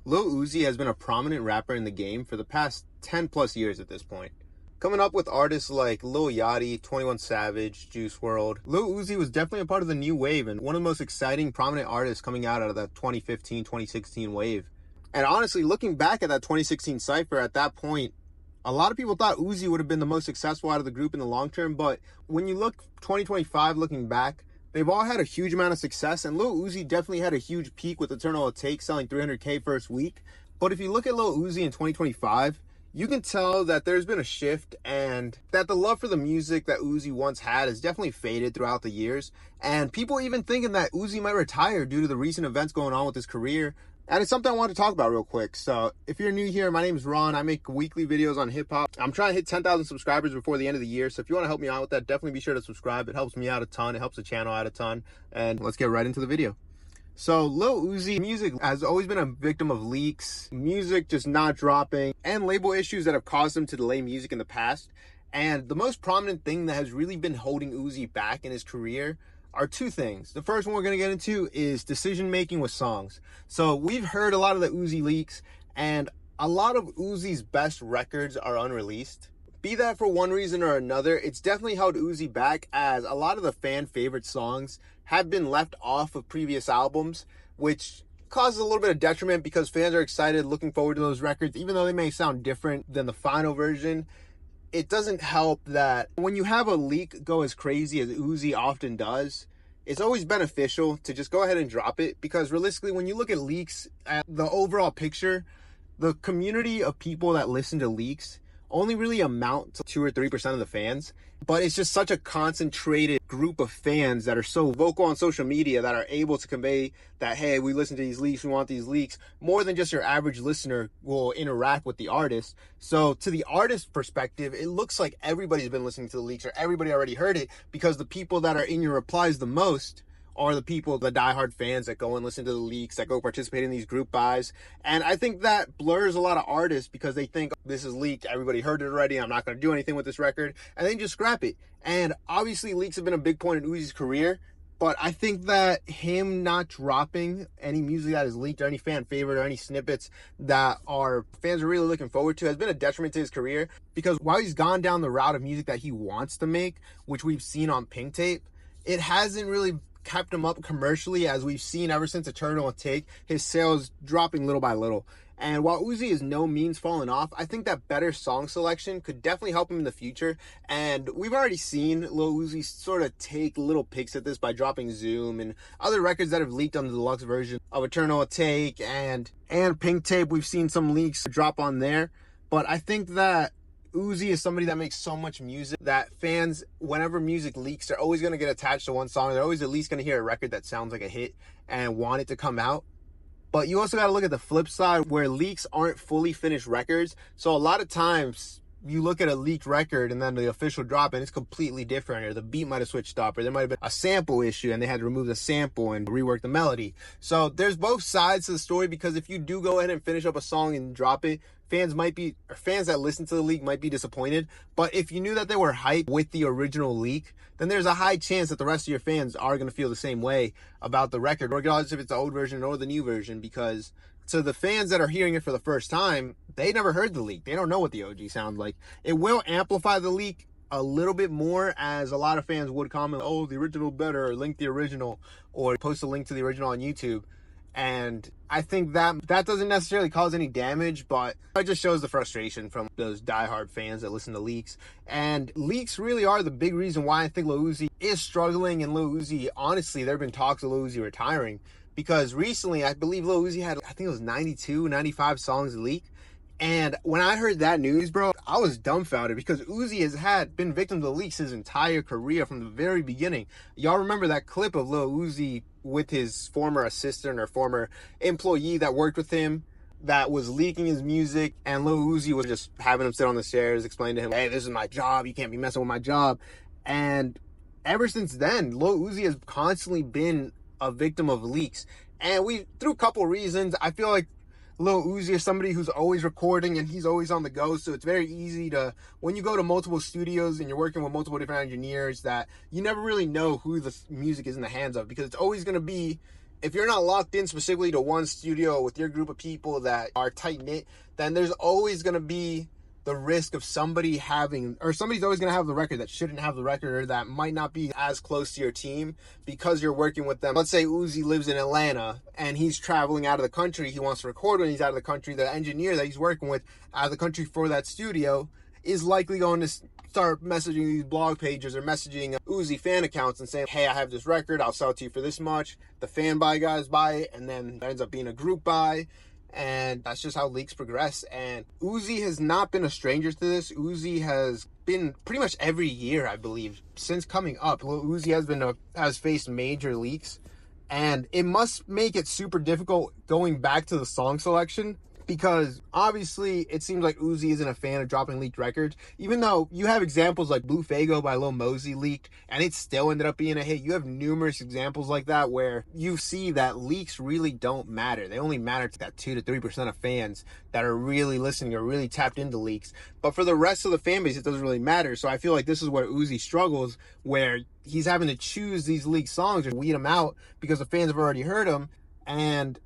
Lil Uzi has been a prominent rapper in the game for the past 10 plus years at this point. Coming up with artists like Lil Yachty, 21 Savage, Juice WRLD, Lil Uzi was definitely a part of the new wave and one of the most exciting prominent artists coming out of that 2015-2016 wave. And honestly, looking back at that 2016 cypher at that point, a lot of people thought Uzi would have been the most successful out of the group in the long term, but when you look 2025 looking back, they've all had a huge amount of success, and Lil Uzi definitely had a huge peak with Eternal Take selling 300K first week. But if you look at Lil Uzi in 2025, you can tell that there's been a shift and that the love for the music that Uzi once had has definitely faded throughout the years. And people even thinking that Uzi might retire due to the recent events going on with his career. And it's something I want to talk about real quick. So if you're new here, my name is Ron. I make weekly videos on hip hop. I'm trying to hit 10,000 subscribers before the end of the year. So if you want to help me out with that, definitely be sure to subscribe. It helps me out a ton. It helps the channel out a ton. And let's get right into the video. So Lil Uzi, music has always been a victim of leaks, music just not dropping, and label issues that have caused him to delay music in the past. And the most prominent thing that has really been holding Uzi back in his career are two things. The first one we're going to get into is decision making with songs. So we've heard a lot of the Uzi leaks, and a lot of Uzi's best records are unreleased. Be that for one reason or another, it's definitely held Uzi back, as a lot of the fan favorite songs have been left off of previous albums, which causes a little bit of detriment because fans are excited, looking forward to those records, even though they may sound different than the final version. It doesn't help that when you have a leak go as crazy as Uzi often does, it's always beneficial to just go ahead and drop it, because realistically, when you look at leaks, at the overall picture, the community of people that listen to leaks only really amount to 2 or 3% of the fans. But it's just such a concentrated group of fans that are so vocal on social media that are able to convey that, hey, we listen to these leaks, we want these leaks, more than just your average listener will interact with the artist. So to the artist perspective, it looks like everybody's been listening to the leaks, or everybody already heard it, because the people that are in your replies the most are the people, the diehard fans that go and listen to the leaks, that go participate in these group buys. And I think that blurs a lot of artists because they think this is leaked, everybody heard it already, I'm not going to do anything with this record, and they just scrap it. And obviously leaks have been a big point in Uzi's career, but I think that him not dropping any music that is leaked or any fan favorite or any snippets that our fans are really looking forward to has been a detriment to his career, because while he's gone down the route of music that he wants to make, which we've seen on Pink Tape, it hasn't really kept him up commercially, as we've seen ever since Eternal Take, his sales dropping little by little. And while Uzi is no means falling off, I think that better song selection could definitely help him in the future. And we've already seen Lil Uzi sort of take little picks at this by dropping Zoom and other records that have leaked on the deluxe version of Eternal Take and Pink Tape. We've seen some leaks drop on there. But I think that Uzi is somebody that makes so much music that fans, whenever music leaks, they're always going to get attached to one song. They're always at least going to hear a record that sounds like a hit and want it to come out. But you also got to look at the flip side, where leaks aren't fully finished records. So a lot of times you look at a leaked record and then the official drop and it's completely different, or the beat might have switched up, or there might have been a sample issue and they had to remove the sample and rework the melody. So there's both sides to the story, because if you do go ahead and finish up a song and drop it, fans that listen to the leak might be disappointed. But if you knew that they were hyped with the original leak, then there's a high chance that the rest of your fans are going to feel the same way about the record, regardless if it's the old version or the new version, because to the fans that are hearing it for the first time, they never heard the leak. They don't know what the OG sounds like. It will amplify the leak a little bit more, as a lot of fans would comment, oh, the original better, or link the original, or post a link to the original on YouTube. And I think that doesn't necessarily cause any damage, but it just shows the frustration from those diehard fans that listen to leaks. And leaks really are the big reason why I think Lil Uzi is struggling. And Lil Uzi, honestly, there have been talks of Lil Uzi retiring, because recently I believe Lil Uzi had, I think it was 92, 95 songs leaked. And when I heard that news, bro, I was dumbfounded, because Uzi has been victim to leaks his entire career from the very beginning. Y'all remember that clip of Lil Uzi with his former assistant or former employee that worked with him that was leaking his music, and Lil Uzi was just having him sit on the stairs, explain to him, hey, this is my job, you can't be messing with my job. And ever since then, Lil Uzi has constantly been a victim of leaks. And through a couple reasons, I feel like Lil Uzi is somebody who's always recording and he's always on the go. So it's very easy to, when you go to multiple studios and you're working with multiple different engineers, that you never really know who the music is in the hands of, because it's always going to be if you're not locked in specifically to one studio with your group of people that are tight-knit, then there's always going to be the risk of somebody's always going to have the record that shouldn't have the record, or that might not be as close to your team because you're working with them. Let's say Uzi lives in Atlanta and he's traveling out of the country. He wants to record when he's out of the country. The engineer that he's working with out of the country for that studio is likely going to start messaging these blog pages or messaging Uzi fan accounts and saying, hey, I have this record, I'll sell it to you for this much. The fan buy guys buy it, and then it ends up being a group buy. And that's just how leaks progress. And Uzi has not been a stranger to this. Uzi has been pretty much every year, I believe, since coming up. Lil Uzi has faced major leaks, and it must make it super difficult going back to the song selection, because obviously it seems like Uzi isn't a fan of dropping leaked records, even though you have examples like Blue Fago by Lil Mosey leaked and it still ended up being a hit. You have numerous examples like that where you see that leaks really don't matter. They only matter to that 2 to 3% of fans that are really listening or really tapped into leaks. But for the rest of the fan base, it doesn't really matter. So I feel like this is where Uzi struggles, where he's having to choose these leaked songs or weed them out because the fans have already heard them. And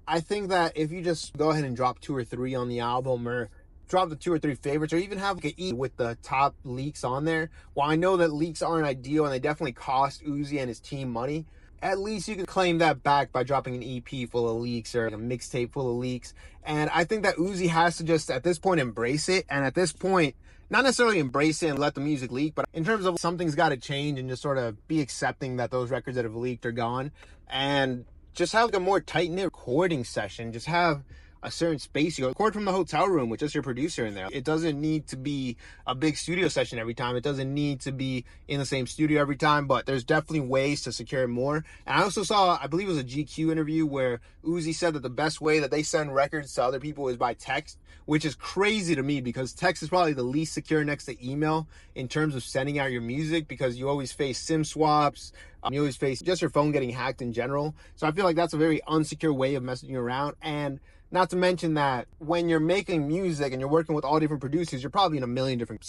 I think that if you just go ahead and drop 2 or 3 on the album, or drop the 2 or 3 favorites, or even have like an E with the top leaks on there, while I know that leaks aren't ideal and they definitely cost Uzi and his team money, at least you can claim that back by dropping an EP full of leaks or a mixtape full of leaks. And I think that Uzi has to just, at this point, embrace it. And at this point, not necessarily embrace it and let the music leak, but in terms of something's got to change, and just sort of be accepting that those records that have leaked are gone, and just have like a more tight-knit recording session. Just have a certain space. You record from the hotel room with just your producer in there. It doesn't need to be a big studio session every time. It doesn't need to be in the same studio every time, but there's definitely ways to secure it more. And I also saw, I believe it was a GQ interview where Uzi said that the best way that they send records to other people is by text, which is crazy to me because text is probably the least secure next to email in terms of sending out your music, because you always face SIM swaps. You always face just your phone getting hacked in general. So I feel like that's a very unsecure way of messaging around. And not to mention that when you're making music and you're working with all different producers, you're probably in a million different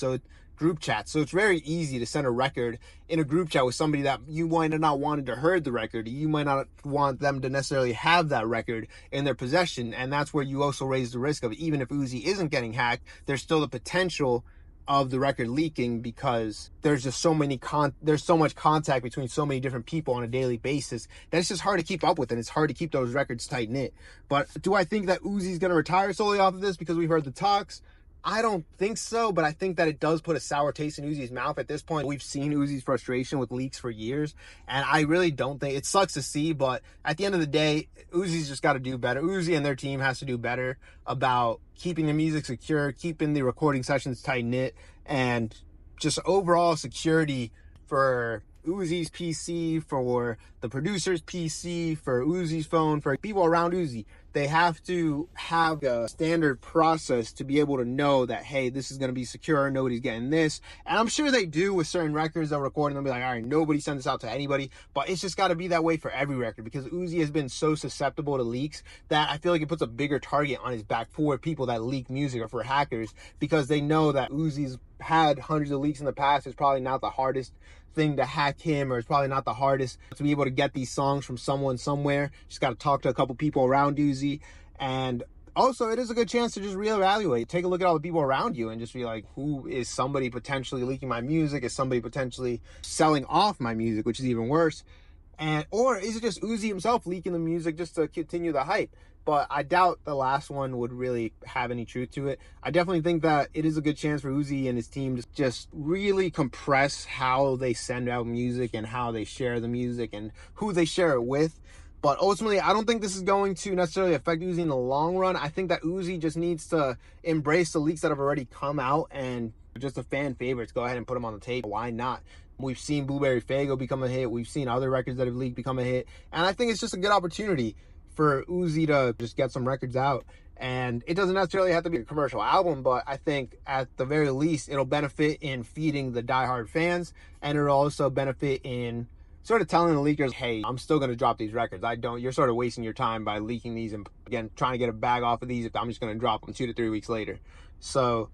group chats. So it's very easy to send a record in a group chat with somebody that you might not wanted to heard the record. You might not want them to necessarily have that record in their possession. And that's where you also raise the risk of, even if Uzi isn't getting hacked, there's still the potential of the record leaking, because there's just there's so much contact between so many different people on a daily basis that it's just hard to keep up with, and it's hard to keep those records tight knit. But do I think that Uzi's going to retire solely off of this because we've heard the talks? I don't think so, but I think that it does put a sour taste in Uzi's mouth at this point. We've seen Uzi's frustration with leaks for years, and I really don't think, it sucks to see, but at the end of the day, Uzi's just got to do better. Uzi and their team has to do better about keeping the music secure, keeping the recording sessions tight-knit, and just overall security for Uzi's PC, for the producer's PC, for Uzi's phone, for people around Uzi. They have to have a standard process to be able to know that, hey, this is going to be secure, nobody's getting this. And I'm sure they do with certain records. They'll record and they'll be like, all right, nobody send this out to anybody. But it's just got to be that way for every record, because Uzi has been so susceptible to leaks that I feel like it puts a bigger target on his back for people that leak music, or for hackers, because they know that Uzi's had hundreds of leaks in the past. It's probably not the hardest thing to hack him, or it's probably not the hardest to be able to get these songs from someone somewhere. Just got to talk to a couple people around Uzi. And also, it is a good chance to just reevaluate. Take a look at all the people around you and just be like, who is somebody potentially leaking my music? Is somebody potentially selling off my music, which is even worse? Or is it just Uzi himself leaking the music just to continue the hype? But I doubt the last one would really have any truth to it. I definitely think that it is a good chance for Uzi and his team to just really compress how they send out music and how they share the music and who they share it with. But ultimately, I don't think this is going to necessarily affect Uzi in the long run. I think that Uzi just needs to embrace the leaks that have already come out, and just the fan favorites, go ahead and put them on the tape. Why not? We've seen Blueberry Fago become a hit. We've seen other records that have leaked become a hit. And I think it's just a good opportunity for Uzi to just get some records out. And it doesn't necessarily have to be a commercial album, but I think at the very least, it'll benefit in feeding the diehard fans, and it'll also benefit in sort of telling the leakers, hey, I'm still going to drop these records. You're sort of wasting your time by leaking these and, again, trying to get a bag off of these if I'm just going to drop them 2 to 3 weeks later. So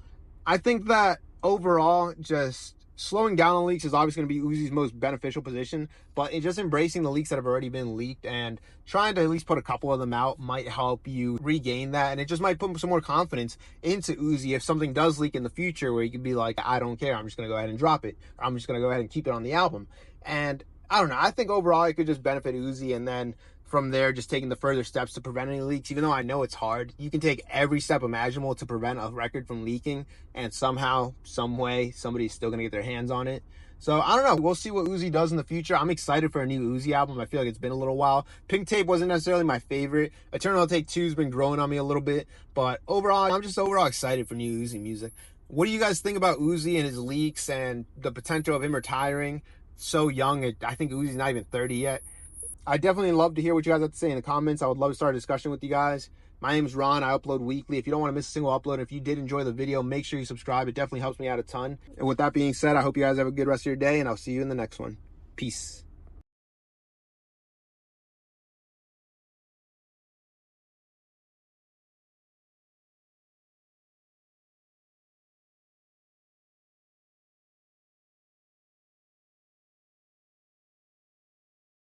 I think that overall, just slowing down on leaks is obviously going to be Uzi's most beneficial position, but just embracing the leaks that have already been leaked and trying to at least put a couple of them out might help you regain that, and it just might put some more confidence into Uzi if something does leak in the future, where you can be like, I don't care, I'm just going to go ahead and drop it, or I'm just going to go ahead and keep it on the album. And I don't know, I think overall it could just benefit Uzi, and then from there, just taking the further steps to prevent any leaks. Even though I know it's hard, you can take every step imaginable to prevent a record from leaking, and somehow, some way, somebody's still gonna get their hands on it. So I don't know. We'll see what Uzi does in the future. I'm excited for a new Uzi album. I feel like it's been a little while. Pink Tape wasn't necessarily my favorite. Eternal Take 2 has been growing on me a little bit, but overall, I'm just overall excited for new Uzi music. What do you guys think about Uzi and his leaks and the potential of him retiring so young? I think Uzi's not even 30 yet. I definitely love to hear what you guys have to say in the comments. I would love to start a discussion with you guys. My name is Ron. I upload weekly. If you don't want to miss a single upload, if you did enjoy the video, make sure you subscribe. It definitely helps me out a ton. And with that being said, I hope you guys have a good rest of your day, and I'll see you in the next one. Peace.